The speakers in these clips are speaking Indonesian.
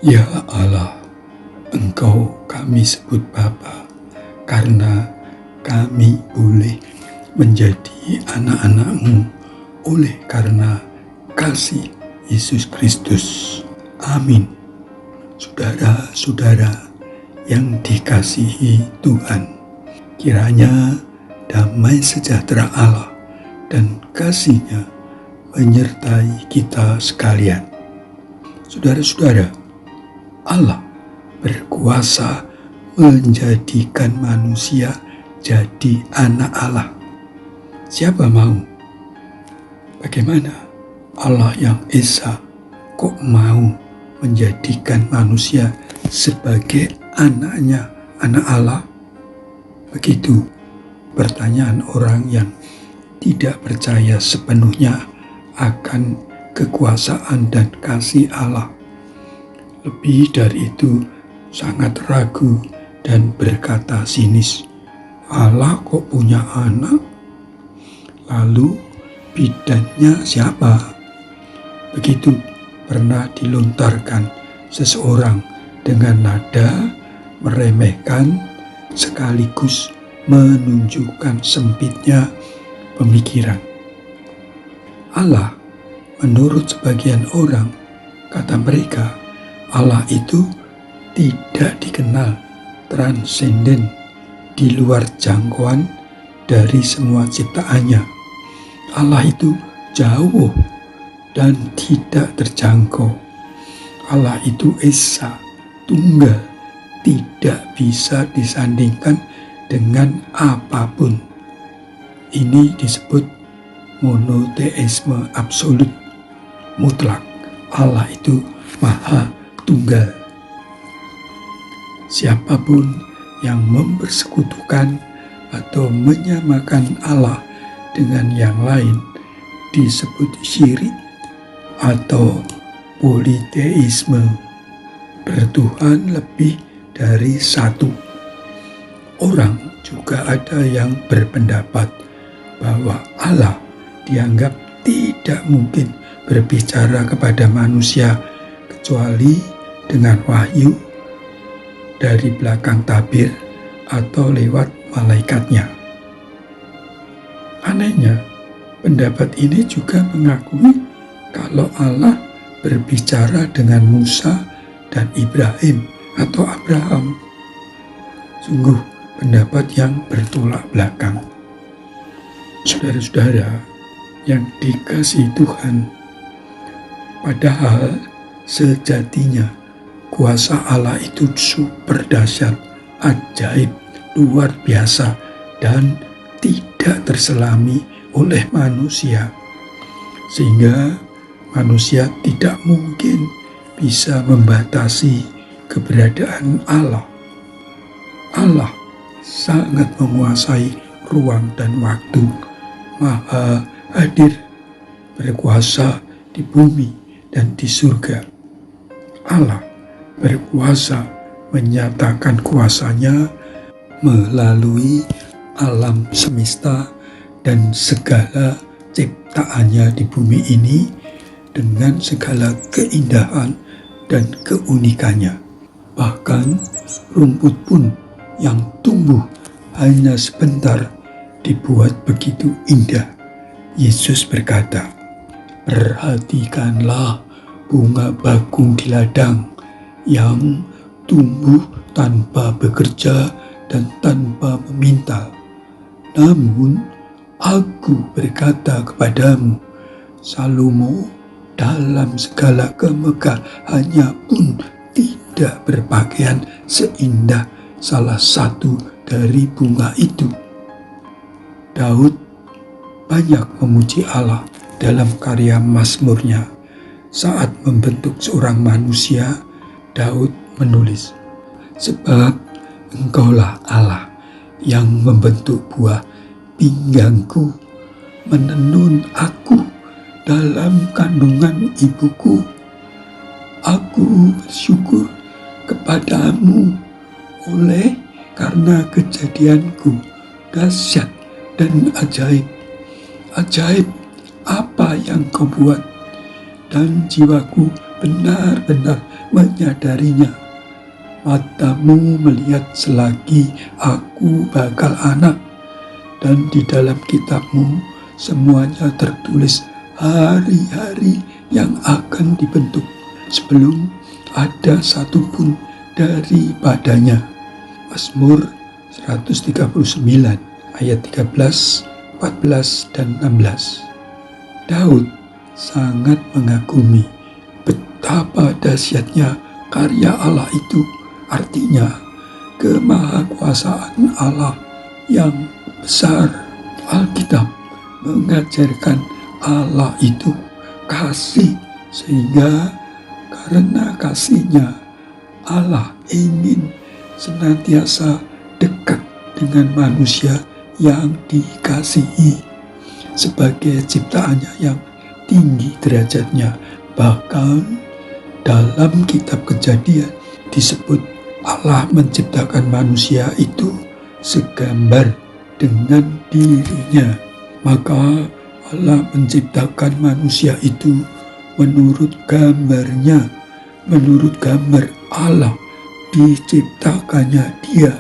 Ya Allah, Engkau kami sebut Bapa, karena kami boleh menjadi anak-anak-Mu oleh karena kasih Yesus Kristus. Amin. Saudara-saudara yang dikasihi Tuhan, kiranya damai sejahtera Allah dan kasih-Nya menyertai kita sekalian. Saudara-saudara, Allah berkuasa menjadikan manusia jadi anak Allah. Siapa mau? Bagaimana Allah yang Esa kok mau menjadikan manusia sebagai anaknya, anak Allah? Begitu pertanyaan orang yang tidak percaya sepenuhnya akan kekuasaan dan kasih Allah. Lebih dari itu, sangat ragu dan berkata sinis, Allah kok punya anak? Lalu bidannya siapa? Begitu pernah dilontarkan seseorang dengan nada meremehkan sekaligus menunjukkan sempitnya pemikiran. Allah, menurut sebagian orang, kata mereka, Allah itu tidak dikenal, transenden, di luar jangkauan dari semua ciptaannya. Allah itu jauh dan tidak terjangkau. Allah itu Esa, tunggal, tidak bisa disandingkan dengan apapun. Ini disebut monoteisme absolut, mutlak. Allah itu maha tunggal. Siapapun yang mempersekutukan atau menyamakan Allah dengan yang lain disebut syirik atau politeisme, bertuhan lebih dari satu. Orang juga ada yang berpendapat bahwa Allah dianggap tidak mungkin berbicara kepada manusia kecuali dengan wahyu dari belakang tabir atau lewat malaikatnya. Anehnya, pendapat ini juga mengakui kalau Allah berbicara dengan Musa dan Ibrahim atau Abraham. Sungguh pendapat yang bertolak belakang. Saudara-saudara yang dikasihi Tuhan, padahal sejatinya kuasa Allah itu super dahsyat, ajaib, luar biasa, dan tidak terselami oleh manusia. Sehingga manusia tidak mungkin bisa membatasi keberadaan Allah. Allah sangat menguasai ruang dan waktu, maha hadir, berkuasa di bumi dan di surga. Allah berkuasa menyatakan kuasanya melalui alam semesta dan segala ciptaannya di bumi ini dengan segala keindahan dan keunikannya. Bahkan rumput pun yang tumbuh hanya sebentar dibuat begitu indah. Yesus berkata, perhatikanlah bunga bakung di ladang yang tumbuh tanpa bekerja dan tanpa meminta. Namun aku berkata kepadamu, Salomo dalam segala kemegahannya pun tidak berpakaian seindah salah satu dari bunga itu. Daud banyak memuji Allah dalam karya Mazmurnya. Saat membentuk seorang manusia, Daud menulis, sebab Engkaulah Allah yang membentuk buah pinggangku, menenun aku dalam kandungan ibuku. Aku bersyukur kepadamu oleh karena kejadianku dahsyat dan ajaib. Ajaib apa yang kau buat, dan jiwaku benar-benar menyadarinya. Matamu melihat selagi aku bakal anak, dan di dalam kitabmu semuanya tertulis hari-hari yang akan dibentuk sebelum ada satupun daripadanya. Mazmur 139 ayat 13, 14, dan 16. Daud sangat mengagumi betapa dahsyatnya karya Allah itu, artinya kemahakuasaan Allah yang besar. Alkitab mengajarkan Allah itu kasih, sehingga karena kasihnya Allah ingin senantiasa dekat dengan manusia yang dikasihi sebagai ciptaannya yang tinggi derajatnya. Bahkan dalam kitab Kejadian disebut Allah menciptakan manusia itu segambar dengan dirinya. Maka Allah menciptakan manusia itu menurut gambarnya, menurut gambar Allah diciptakannya dia.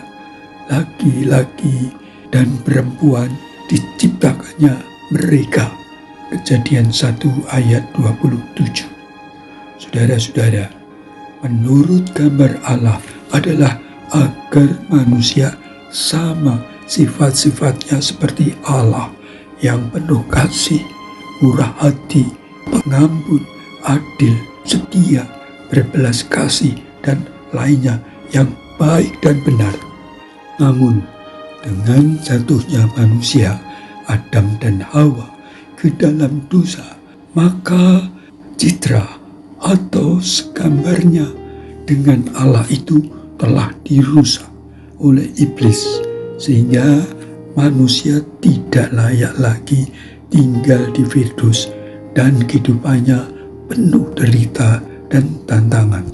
Laki-laki dan perempuan diciptakannya mereka. Kejadian 1 ayat 27. Saudara-saudara, menurut gambar Allah adalah agar manusia sama sifat-sifatnya seperti Allah, yang penuh kasih, murah hati, pengampun, adil, setia, berbelas kasih, dan lainnya yang baik dan benar. Namun, dengan jatuhnya manusia, Adam dan Hawa, ke dalam dosa, maka citra atau segambarnya dengan Allah itu telah dirusak oleh iblis, sehingga manusia tidak layak lagi tinggal di Firdaus dan kehidupannya penuh derita dan tantangan.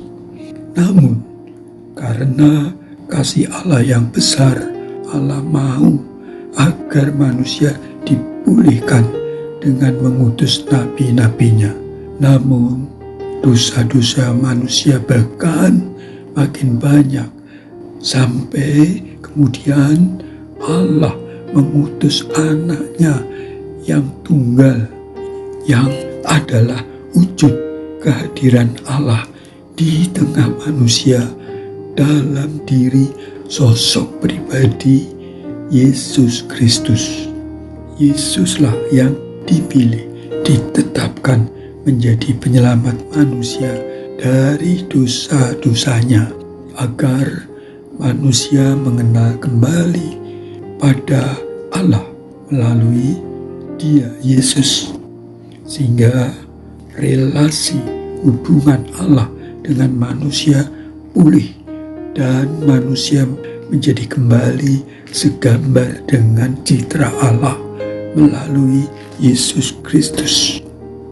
Namun, karena kasih Allah yang besar, Allah mau agar manusia dipulihkan dengan mengutus nabi-nabinya. Namun, dosa-dosa manusia bahkan makin banyak, sampai kemudian Allah mengutus anaknya yang tunggal, yang adalah wujud kehadiran Allah di tengah manusia dalam diri sosok pribadi Yesus Kristus. Yesuslah yang dipilih, ditetapkan menjadi penyelamat manusia dari dosa-dosanya, agar manusia mengenal kembali pada Allah melalui Dia Yesus, sehingga relasi hubungan Allah dengan manusia pulih dan manusia menjadi kembali segambar dengan citra Allah melalui Yesus Kristus.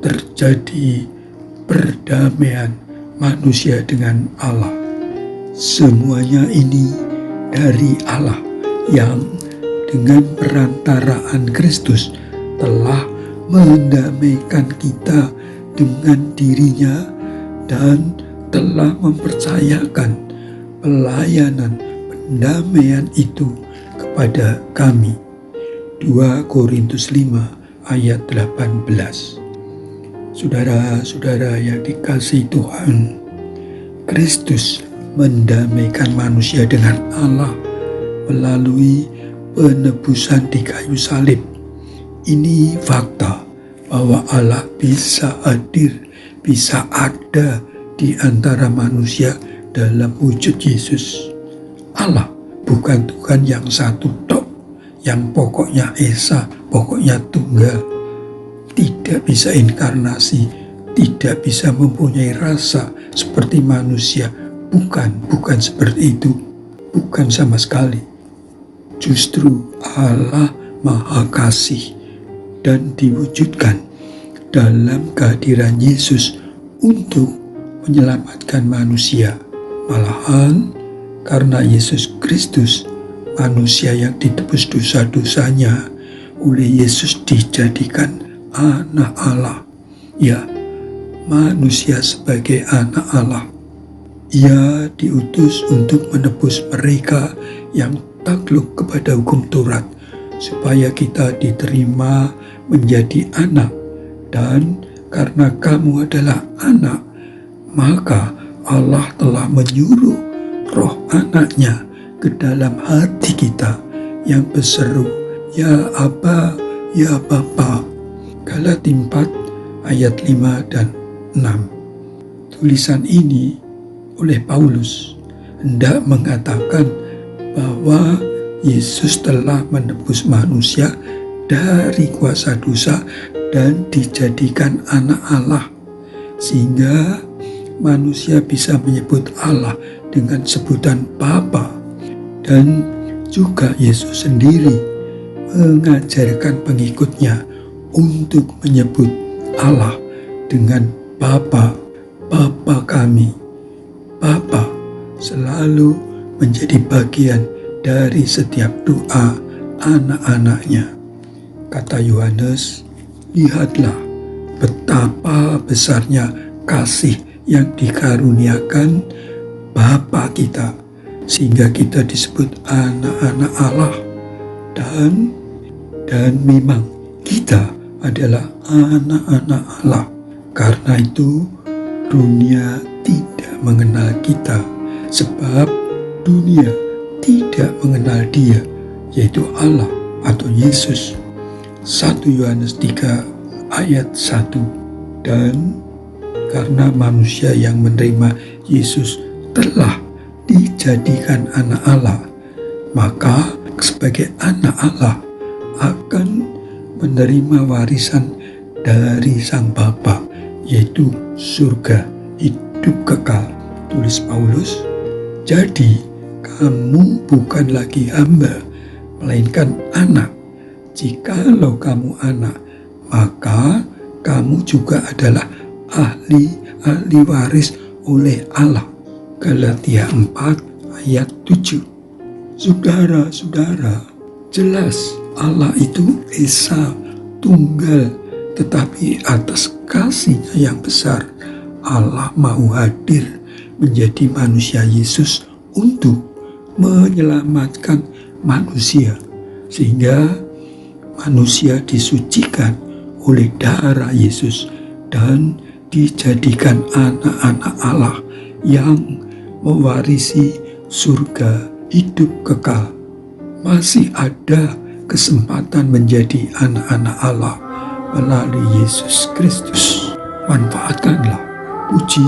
Terjadi perdamaian manusia dengan Allah. Semuanya ini dari Allah yang dengan perantaraan Kristus telah mendamaikan kita dengan dirinya dan telah mempercayakan pelayanan pendamaian itu kepada kami. 2 Korintus 5 ayat 18. Saudara-saudara yang dikasihi Tuhan, Kristus mendamaikan manusia dengan Allah melalui penebusan di kayu salib. Ini fakta bahwa Allah bisa hadir, bisa ada di antara manusia dalam wujud Yesus. Allah bukan Tuhan yang satu tok, yang pokoknya esa, pokoknya tunggal. Tidak bisa inkarnasi, tidak bisa mempunyai rasa seperti manusia. Bukan seperti itu. Bukan sama sekali. Justru Allah Maha Kasih dan diwujudkan dalam kehadiran Yesus untuk menyelamatkan manusia. Malahan karena Yesus Kristus, manusia yang ditebus dosa-dosanya oleh Yesus dijadikan anak Allah. Ya, manusia sebagai anak Allah. Ia diutus untuk menebus mereka yang takluk kepada hukum Taurat, supaya kita diterima menjadi anak. Dan karena kamu adalah anak, maka Allah telah menyuruh roh anaknya ke dalam hati kita yang berseru, "Ya Aba, ya Bapa." Galatia 4 ayat 5 dan 6. Tulisan ini oleh Paulus hendak mengatakan bahwa Yesus telah menebus manusia dari kuasa dosa dan dijadikan anak Allah, sehingga manusia bisa menyebut Allah dengan sebutan Bapa. Dan juga Yesus sendiri mengajarkan pengikutnya untuk menyebut Allah dengan Bapa, Bapa kami. Bapa selalu menjadi bagian dari setiap doa anak-anaknya. Kata Yohanes, "Lihatlah betapa besarnya kasih yang dikaruniakan Bapa kita, sehingga kita disebut anak-anak Allah." Dan memang kita adalah anak-anak Allah. Karena itu dunia tidak mengenal kita, sebab dunia tidak mengenal Dia, yaitu Allah atau Yesus. 1 Yohanes 3 ayat 1. Dan karena manusia yang menerima Yesus telah dijadikan anak Allah, maka sebagai anak Allah akan menerima warisan dari Sang Bapa, yaitu surga hidup kekal. Tulis Paulus, "Jadi kamu bukan lagi hamba, melainkan anak. Jikalau kamu anak, maka kamu juga adalah ahli waris oleh Allah." Galatia 4 ayat 7. Saudara-saudara, jelas Allah itu Esa Tunggal, tetapi atas kasih-Nya yang besar, Allah mau hadir menjadi manusia Yesus untuk menyelamatkan manusia, sehingga manusia disucikan oleh darah Yesus dan dijadikan anak-anak Allah yang mewarisi surga hidup kekal. Masih ada kesempatan menjadi anak-anak Allah melalui Yesus Kristus. Manfaatkanlah. Puji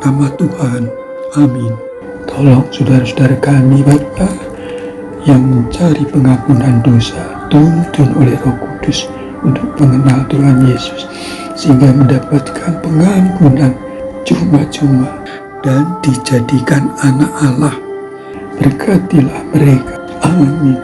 nama Tuhan. Amin. Tolong saudara-saudara kami Bapa yang mencari pengampunan dosa, tuntun oleh Roh Kudus untuk mengenal Tuhan Yesus, sehingga mendapatkan pengampunan cuma-cuma dan dijadikan anak Allah. Berkatilah mereka. Amin.